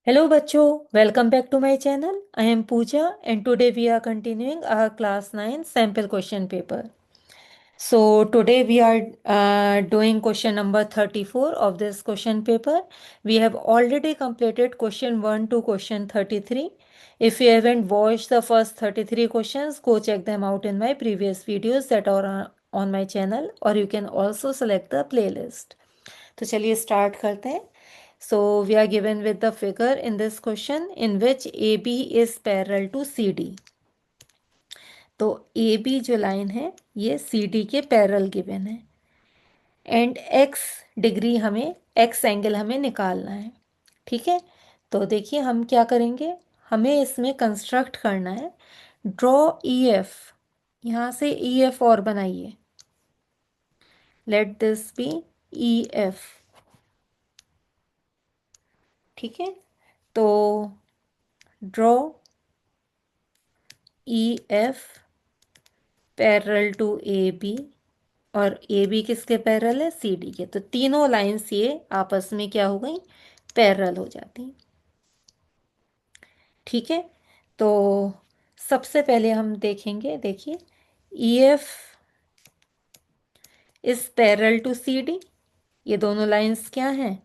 Hello bachcho, welcome back to my channel. I am Pooja and today we are continuing our class 9 sample question paper. So today we are doing question number 34 of this question paper. We have already completed question 1 to question 33. If you haven't watched the first 33 questions, go check them out in my previous videos that are on my channel, or you can also select the playlist. तो चलिए start करते हैं. So we are given with the figure in this question in which AB is parallel to CD. तो AB जो line है ये CD के parallel given है एंड X डिग्री हमें X एंगल हमें निकालना है. ठीक है, तो देखिए हम क्या करेंगे. हमें इसमें कंस्ट्रक्ट करना है. ड्रॉ EF, यहाँ से EF और बनाइए. Let this be EF. ठीक है, तो draw EF parallel to AB और AB किसके पैरेलल है, CD के. तो तीनों लाइंस ये आपस में क्या हो गई, पैरेलल हो जाती. ठीक है, तो सबसे पहले हम देखेंगे. देखिए EF is parallel to CD. ये दोनों लाइंस क्या हैं,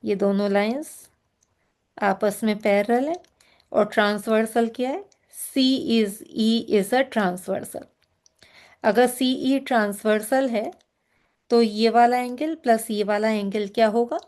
ये दोनों लाइंस आपस में पैरेलल है. और ट्रांसवर्सल क्या है, E इज अ ट्रांसवर्सल. अगर CE ट्रांसवर्सल है तो ये वाला एंगल प्लस ये वाला एंगल क्या होगा,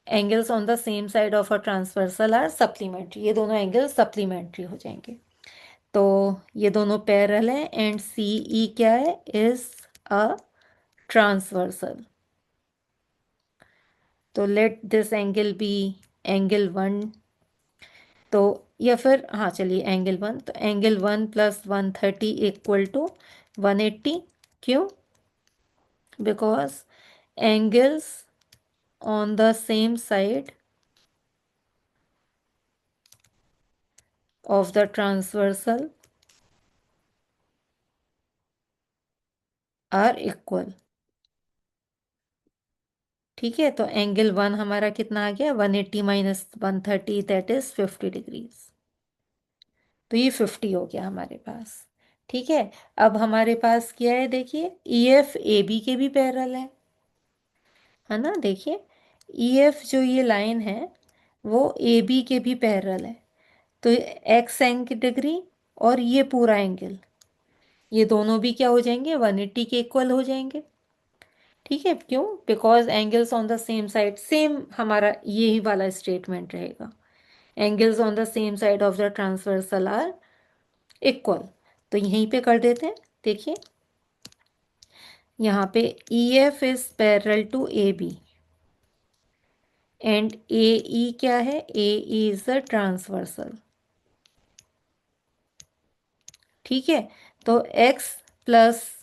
angles on the same side of a transversal are supplementary. ये दोनों एंगल्स सप्लीमेंट्री हो जाएंगे. तो ये दोनों पैरेलल हैं एंड CE क्या है, इज अ ट्रांसवर्सल. तो let this angle be angle 1. तो या फिर हाँ चलिए एंगल 1. तो एंगल 1 प्लस 130 इक्वल टू 180. क्यों, because angles on the same side of the transversal are equal. ठीक है, तो एंगल 1 हमारा कितना आ गया, 180 माइनस 130 दैट इज 50 डिग्रीज. तो ये 50 हो गया हमारे पास. ठीक है, अब हमारे पास क्या है, देखिए EF AB के भी पैरेलल है ना. देखिए EF जो ये लाइन है वो AB के भी पैरेलल है. तो एक्स एंगल डिग्री और ये पूरा एंगल, ये दोनों भी क्या हो जाएंगे, 180 के इक्वल हो जाएंगे. ठीक है, क्यों, because angles on the same side, same हमारा यही वाला स्टेटमेंट रहेगा. Angles on the same side of the transversal are equal. तो यहीं पे कर देते हैं. देखिए यहाँ पे EF is parallel to AB and AE क्या है, AE इज अ ट्रांसवर्सल. ठीक है, तो X प्लस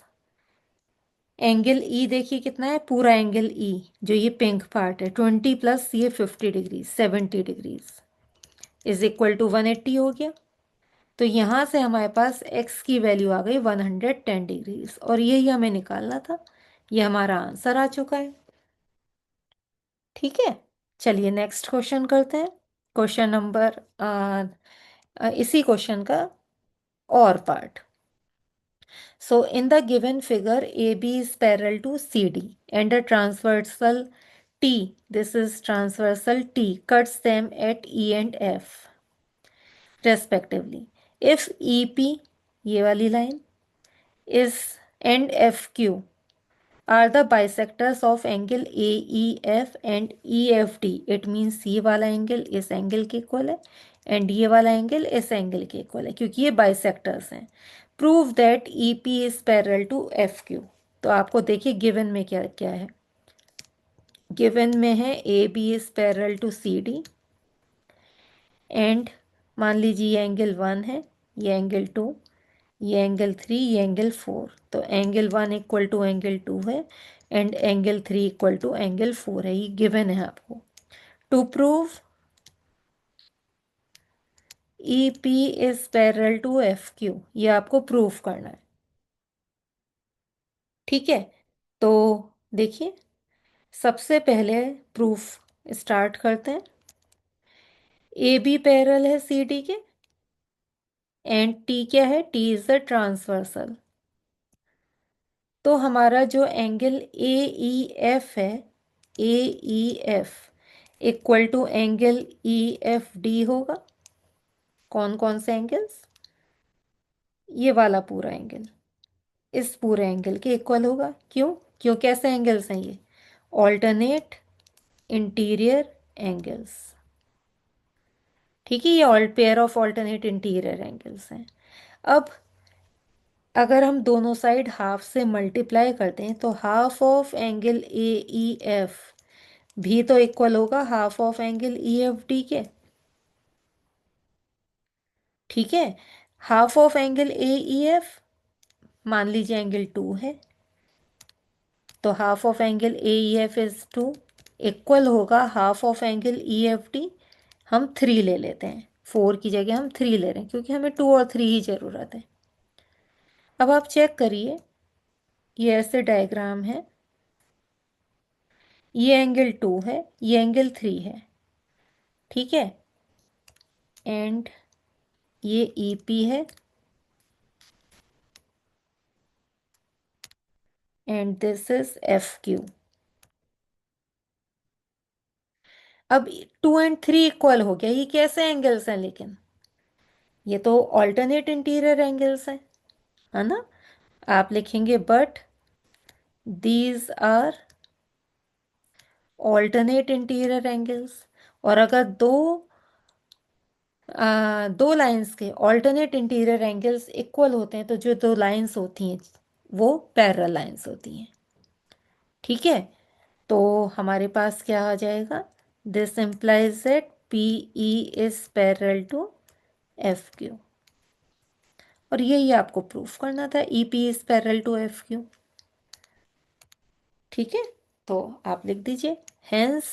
एंगल E देखिए कितना है, पूरा एंगल E जो ये पिंक पार्ट है 20 प्लस ये 50 degrees 70 degrees is equal to 180 हो गया. तो यहाँ से हमारे पास x की वैल्यू आ गई 110 डिग्रीज और यही हमें निकालना था. ये हमारा आंसर आ चुका है. ठीक है, चलिए नेक्स्ट क्वेश्चन करते हैं. क्वेश्चन नंबर इसी क्वेश्चन का और part. So in the given figure, AB is parallel to CD and a transversal T, this is transversal T, cuts them at E and F respectively. If EP, ये वाली line, is and FQ are the bisectors of angle AEF and EFD, it means ये वाला angle इस angle के equal है and ये वाला angle इस एंगल के इक्वल है क्योंकि ये बाइसेक्टर्स हैं. Prove that EP is parallel to FQ. तो आपको देखिए गिवन में क्या क्या है. गिवन में है AB is parallel to CD and मान लीजिए ये एंगल 1 है, ये एंगल 2, ये एंगल 3, ये एंगल 4. तो एंगल 1 इक्वल टू एंगल 2 है and angle 3 equal to angle 4 है. ये गिवन है आपको. To prove EP is parallel to FQ, ये आपको प्रूव करना है. ठीक है, तो देखिए सबसे पहले प्रूफ स्टार्ट करते हैं. ए बी पैरेलल है सी डी के, एंड टी क्या है, टी इज द ट्रांसवर्सल। तो हमारा जो एंगल ए ई एफ है, A E F equal to angle E F D होगा। कौन कौन से एंगल्स, ये वाला पूरा एंगल इस पूरे एंगल के इक्वल होगा। क्यों, क्यों कैसे एंगल्स हैं ये, ऑल्टरनेट इंटीरियर एंगल्स। ठीक है, ये all pair of alternate interior angles हैं। अब अगर हम दोनों साइड हाफ से मल्टीप्लाई करते हैं तो half of angle A E F भी तो इक्वल होगा half of angle E F D के। ठीक है, half of angle A E F मान लीजिए एंगल 2 है, तो half of angle A E F is 2, equal होगा half of angle E F D. हम 3 ले लेते हैं, 4 की जगह हम 3 ले रहे हैं क्योंकि हमें 2 और 3 ही ज़रूरत है। अब आप चेक करिए, ये ऐसे डायग्राम है, ये एंगल 2 है, ये एंगल 3 है। ठीक है, एंड ये ई पी है, and this is F Q. अब 2 एंड 3 इक्वल हो गया, ये कैसे एंगल्स हैं लेकिन, ये तो ऑल्टरनेट इंटीरियर एंगल्स हैं, है ना। आप लिखेंगे but these are alternate interior angles. और अगर दो लाइंस के ऑल्टरनेट इंटीरियर एंगल्स इक्वल होते हैं तो जो दो लाइंस होती हैं वो पैरेलल लाइंस होती हैं। ठीक है, तो हमारे पास क्या आ जाएगा, this implies that P E is parallel to F Q. और यही आपको प्रूफ करना था, E P is parallel to F Q. ठीक है, तो आप लिख दीजिए हेंस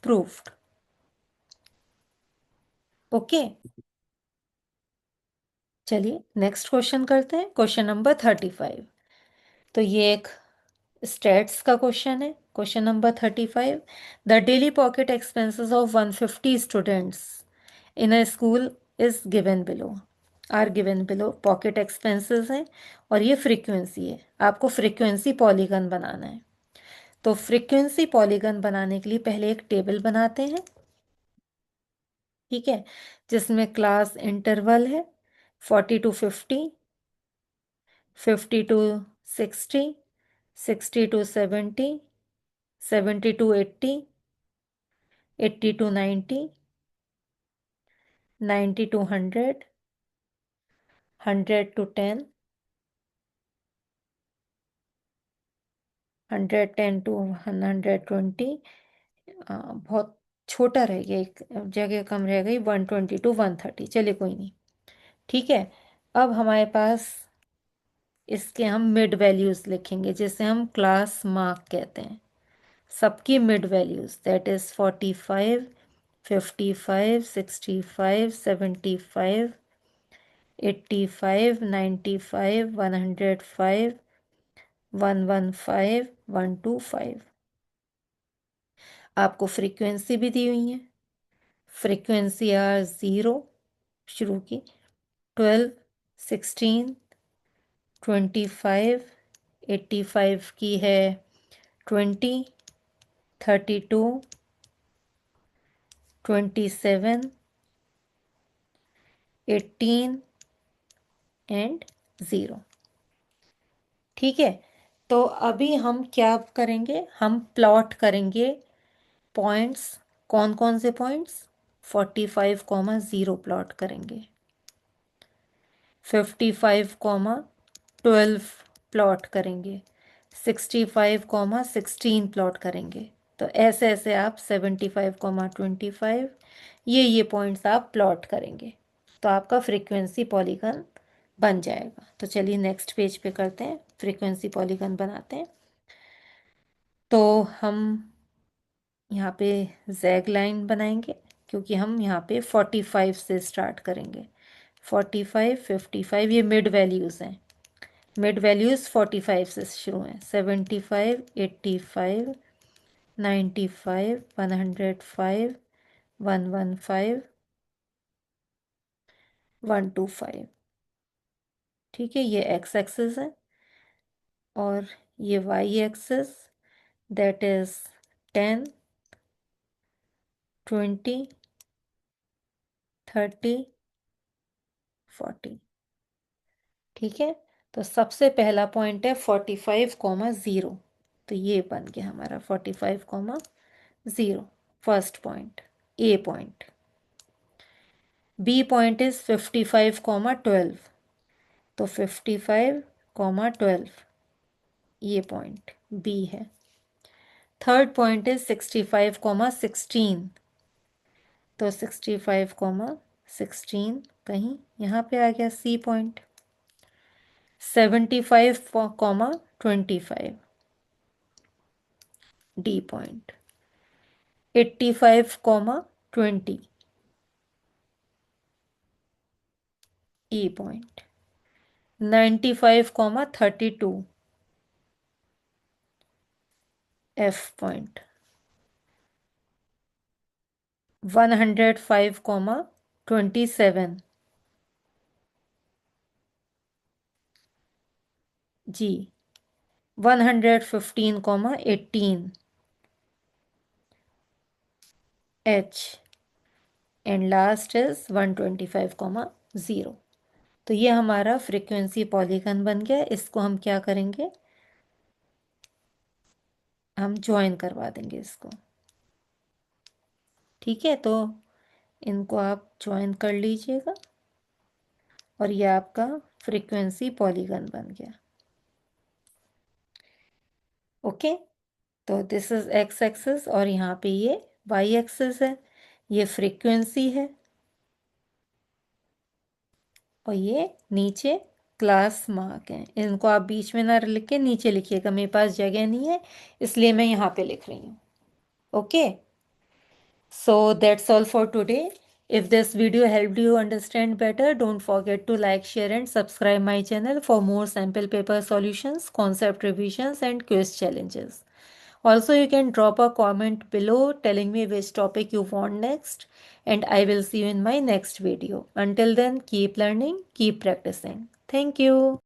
प्रूफ्ड। ओके, चलिए नेक्स्ट क्वेश्चन करते हैं, क्वेश्चन नंबर 35। तो ये एक स्टेट्स का क्वेश्चन है। Question number 35, the daily pocket expenses of 150 students in a school is given below, are given below. Pocket expenses हैं और ये फ्रीक्वेंसी है, आपको फ्रीक्वेंसी पॉलीगन बनाना है। तो फ्रीक्वेंसी पॉलीगन बनाने के लिए पहले एक टेबल बनाते हैं। ठीक है, जिसमें क्लास इंटरवल है 40 to 50, 50 to 60, 60 to 70, 70 to 80, 80 to 90, 90 to 100, 100 to 10, 110 to 120। बहुत छोटा रह गया, एक जगह कम रह गई, 120 to 130। चलिए कोई नहीं। ठीक है, अब हमारे पास इसके हम मिड वैल्यूज़ लिखेंगे जिसे हम क्लास मार्क कहते हैं। सबकी मिड वैल्यूज़ दैट इज़ 45, 55, 65, 75, 85, 95, 105, 115, 125। आपको फ्रीक्वेंसी भी दी हुई है, फ्रीक्वेंसी आर 0 शुरू की, 12, 16, 25, 85 की है 20, 32, 27, 18 एंड 0। ठीक है, तो अभी हम क्या करेंगे, हम प्लॉट करेंगे पॉइंट्स। कौन कौन से पॉइंट्स, 45, 0 प्लॉट करेंगे, 55, 12 प्लॉट करेंगे, 65, 16 प्लॉट करेंगे। तो ऐसे ऐसे आप 75, 25 ये पॉइंट्स आप प्लॉट करेंगे तो आपका फ्रीक्वेंसी पॉलीगन बन जाएगा। तो चलिए नेक्स्ट पेज पे करते हैं, फ्रीक्वेंसी पॉलीगन बनाते हैं। तो हम यहाँ पे जैग लाइन बनाएंगे क्योंकि हम यहाँ पे 45 से स्टार्ट करेंगे। 45, 55 ये मिड वैल्यूज़ हैं, मिड वैल्यूज़ 45 से शुरू हैं। 75, 85, 95, 105, 115 125। ठीक है, ये एक्स एक्सिस है और ये वाई एक्सिस दैट इज 10 20 30 40। ठीक है, तो सबसे पहला पॉइंट है 45,0। तो ये बन गया हमारा 45,0 first point, A point. B point is 55,12। तो 55,12 ये पॉइंट बी है। Third point is 65,16। तो 65,16 कहीं यहाँ पे आ गया C point. 75,25 D point. 85,20 E point. 95,32 F point. 105,27 G. 115,18 H and last is 125,0। तो ये हमारा फ्रीक्वेंसी पॉलीगन बन गया। इसको हम क्या करेंगे, हम ज्वाइन करवा देंगे इसको। ठीक है, तो इनको आप ज्वाइन कर लीजिएगा और ये आपका फ्रीक्वेंसी पॉलीगन बन गया। ओके, तो दिस इज एक्स एक्सिस और यहाँ पे ये वाई एक्सिस है, ये फ्रीक्वेंसी है और ये नीचे क्लास मार्क है। इनको आप बीच में ना लिख के नीचे लिखिएगा, मेरे पास जगह नहीं है इसलिए मैं यहाँ पे लिख रही हूँ। Okay, so that's all for today. If this video helped you understand better, don't forget to like, share and subscribe my channel for more sample paper solutions, concept revisions and quiz challenges. Also, you can drop a comment below telling me which topic you want next, and I will see you in my next video. Until then, keep learning, keep practicing. Thank you.